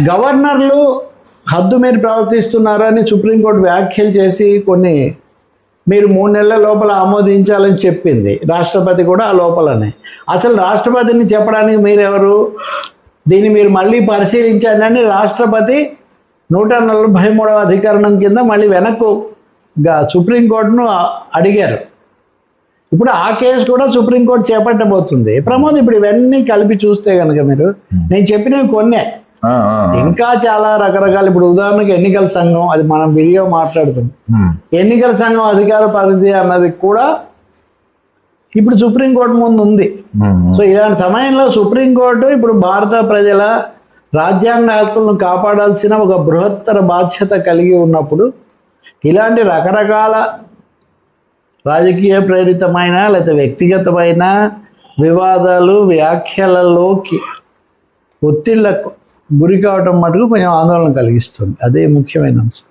గవర్నర్లు హద్దు మీరు ప్రవర్తిస్తున్నారని సుప్రీంకోర్టు వ్యాఖ్యలు చేసి కొన్ని మీరు 3 నెలల లోపల ఆమోదించాలని చెప్పింది. రాష్ట్రపతి కూడా ఆ లోపలనే. అసలు రాష్ట్రపతిని చెప్పడానికి మీరెవరు? దీన్ని మీరు మళ్ళీ పరిశీలించండి అని రాష్ట్రపతి 143వ అధికరణం కింద మళ్ళీ వెనక్కు సుప్రీంకోర్టును అడిగారు. ఇప్పుడు ఆ కేసు కూడా సుప్రీంకోర్టు చేపట్టబోతుంది. ప్రమోద్, ఇప్పుడు ఇవన్నీ కలిపి చూస్తే కనుక మీరు నేను చెప్పినవి కొన్నే, ఇంకా చాలా రకరకాల. ఇప్పుడు ఉదాహరణకు ఎన్నికల సంఘం, అది మనం విడిగా మాట్లాడుతున్నాం. ఎన్నికల సంఘం అధికార పరిధి అన్నది కూడా ఇప్పుడు సుప్రీంకోర్టు ముందు ఉంది. సో ఇలాంటి సమయంలో సుప్రీంకోర్టు ఇప్పుడు భారత ప్రజల రాజ్యాంగ హక్కులను కాపాడాల్సిన ఒక బృహత్తర బాధ్యత కలిగి ఉన్నప్పుడు ఇలాంటి రకరకాల రాజకీయ ప్రేరితమైన లేదా వ్యక్తిగతమైన వివాదాలు, వ్యాఖ్యలలోకి ఒత్తిళ్లకు గురి కావటం మటుకు కొంచెం ఆందోళన కలిగిస్తుంది. అదే ముఖ్యమైన అంశం.